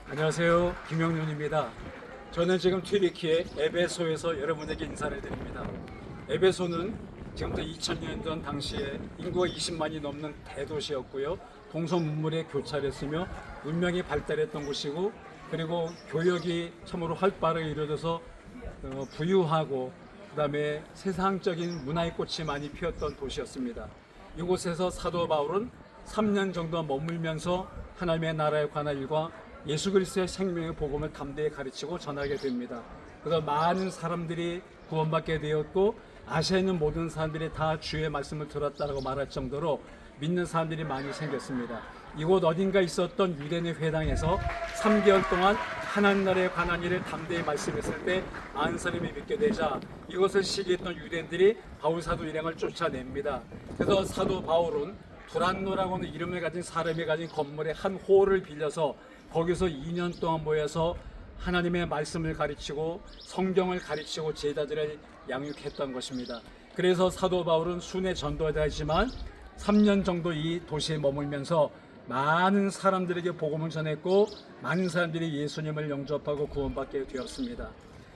안녕하세요. 김영윤입니다. 저는 지금 튀르키예 에베소에서 여러분에게 인사를 드립니다. 에베소는 지금부터 2000년 전 당시에 인구가 20만이 넘는 대도시였고요. 동서문물에 교차했으며 문명이 발달했던 곳이고, 그리고 교역이 참으로 활발하게 이루어져서 부유하고 그다음에 세상적인 문화의 꽃이 많이 피었던 도시였습니다. 이곳에서 사도 바울은 3년 정도 머물면서 하나님의 나라에 관한 일과 예수 그리스도의 생명의 복음을 담대히 가르치고 전하게 됩니다. 그래서 많은 사람들이 구원받게 되었고, 아시아에 있는 모든 사람들이 다 주의 말씀을 들었다고 말할 정도로 믿는 사람들이 많이 생겼습니다. 이곳 어딘가 있었던 유대인의 회당에서 3개월 동안 하나님 나라에 관한 일을 담대히 말씀했을 때 많은 사람이 믿게 되자 이것을 시기했던 유대인들이 바울 사도 일행을 쫓아냅니다. 그래서 사도 바울은 두란노라고 하는 이름을 가진 사람이 가진 건물의 한 홀을 빌려서 거기서 2년 동안 모여서 하나님의 말씀을 가르치고 성경을 가르치고 제자들을 양육했던 것입니다. 그래서 사도 바울은 순회 전도자이지만 3년 정도 이 도시에 머물면서 많은 사람들에게 복음을 전했고, 많은 사람들이 예수님을 영접하고 구원받게 되었습니다.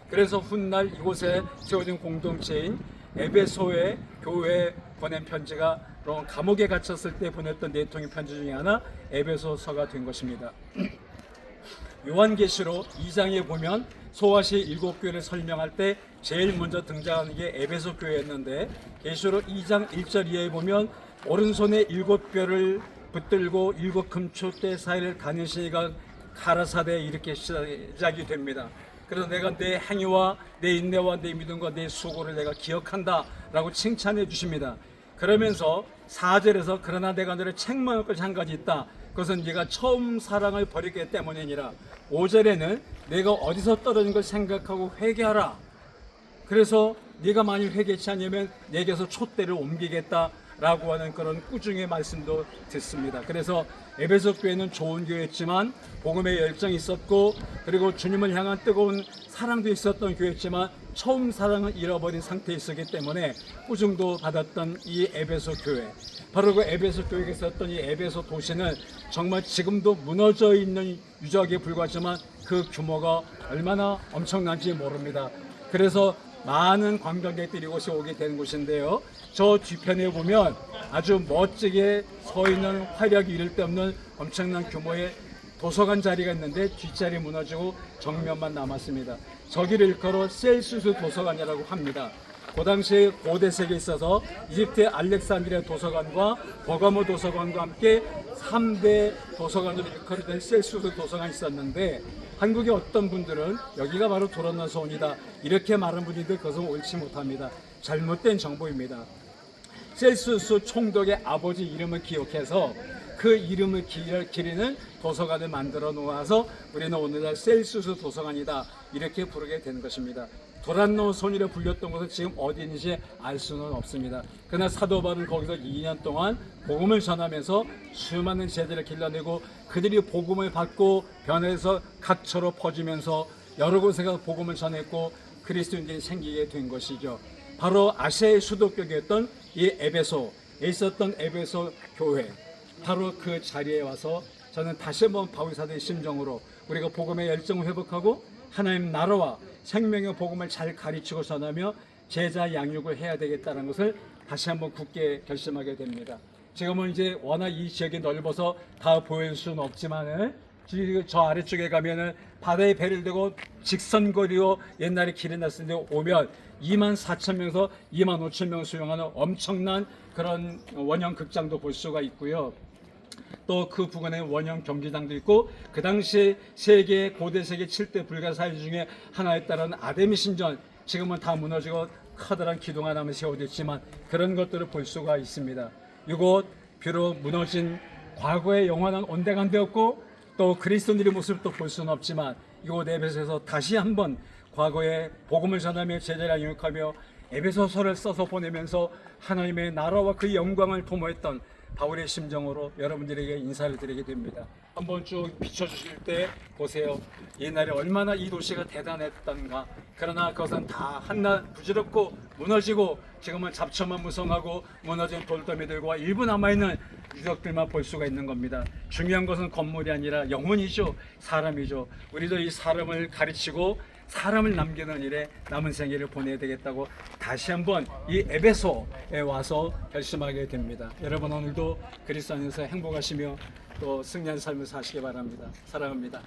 그래서 훗날 이곳에 세워진 공동체인 에베소의 교회에 보낸 편지가 감옥에 갇혔을 때 보냈던 4통의 편지 중에 하나 에베소서가 된 것입니다. 요한계시록 2장에 보면 소아시의 7교회를 설명할 때 제일 먼저 등장하는 게 에베소 교회였는데, 계시록 2장 1절 이하에 보면 오른손에 7뼈를 붙들고 7 금초대 사이를 다니시니가 가라사대 이렇게 시작이 됩니다. 그래서 내가 내 행위와 내 인내와 내 믿음과 내 수고를 내가 기억한다 라고 칭찬해 주십니다. 그러면서 4절에서 그러나 내가 너를 책망할 것이 한 가지 있다. 그것은 네가 처음 사랑을 버리기 때문이니라. 5절에는 내가 어디서 떨어진 걸 생각하고 회개하라. 그래서 네가 만일 회개치 않으면 내게서 촛대를 옮기겠다 라고 하는 그런 꾸중의 말씀도 듣습니다. 그래서 에베소 교회는 좋은 교회였지만 복음의 열정이 있었고, 그리고 주님을 향한 뜨거운 사랑도 있었던 교회였지만 처음 사랑을 잃어버린 상태에 있었기 때문에 꾸중도 받았던 이 에베소 교회, 바로 그 에베소 교회에 있었던 이 에베소 도시는 정말 지금도 무너져 있는 유적에 불과하지만 그 규모가 얼마나 엄청난지 모릅니다. 그래서 많은 관광객들이 이곳에 오게 되는 곳인데요, 저 뒤편에 보면 아주 멋지게 서 있는 화력이 이를 데 없는 엄청난 규모의 도서관 자리가 있는데 뒷자리 무너지고 정면만 남았습니다. 저기를 일컬어 셀수스 도서관이라고 합니다. 그 당시에 고대 세계에 있어서 이집트의 알렉산드리아 도서관과 버가모 도서관과 함께 3대 도서관으로 일컬어된 셀수스 도서관이 있었는데, 한국의 어떤 분들은 여기가 바로 도란노서원이다 이렇게 말하는 분들이 그것은 옳지 못합니다. 잘못된 정보입니다. 셀수스 총독의 아버지 이름을 기억해서 그 이름을 기리는 도서관을 만들어 놓아서 우리는 오늘날 셀수스 도서관이다 이렇게 부르게 되는 것입니다. 도란노손이라 불렸던 곳은 지금 어디인지 알 수는 없습니다. 그러나 사도 바울은 거기서 2년 동안 복음을 전하면서 수많은 제자를 길러내고, 그들이 복음을 받고 변해서 각처로 퍼지면서 여러 곳에 가서 복음을 전했고 그리스도인들이 생기게 된 것이죠. 바로 아시아의 수도격이었던 이 에베소에 있었던 에베소 교회, 바로 그 자리에 와서 저는 다시 한번 바울 사도의 심정으로 우리가 복음의 열정을 회복하고 하나님 나라와 생명의 복음을 잘 가르치고 전하며 제자 양육을 해야 되겠다는 것을 다시 한번 굳게 결심하게 됩니다. 지금은 이제 워낙 이 지역이 넓어서 다 보여줄 수는 없지만은 저 아래쪽에 가면은 바다에 배를 대고 직선거리로 옛날에 길이 났을 때 오면 24,000명에서 25,000명 수용하는 엄청난 그런 원형 극장도 볼 수가 있고요. 또 그 부근에 원형 경기장도 있고, 그 당시 고대 세계 7대 불가사의 중에 하나였다는 아데미 신전, 지금은 다 무너지고 커다란 기둥 하나만 세워졌지만 그런 것들을 볼 수가 있습니다. 이곳 비록 무너진 과거의 영원한 온데간데였고 또 그리스도인들의 모습도 볼 수는 없지만 이곳 에베소에서 다시 한번 과거의 복음을 전하며 제자를 양육하며 에베소서를 써서 보내면서 하나님의 나라와 그 영광을 도모했던 바울의 심정으로 여러분들에게 인사를 드리게 됩니다. 한번 쭉 비춰주실 때 보세요. 옛날에 얼마나 이 도시가 대단했던가. 그러나 그것은 다 한낱 부질없고 무너지고 지금은 잡초만 무성하고 무너진 돌더미들과 일부 남아있는 유적들만 볼 수가 있는 겁니다. 중요한 것은 건물이 아니라 영혼이죠. 사람이죠. 우리도 이 사람을 가르치고 사람을 남기는 일에 남은 생애를 보내야 되겠다고 다시 한번 이 에베소에 와서 결심하게 됩니다. 여러분 오늘도 그리스도 안에서 행복하시며 또 승리한 삶을 사시기 바랍니다. 사랑합니다.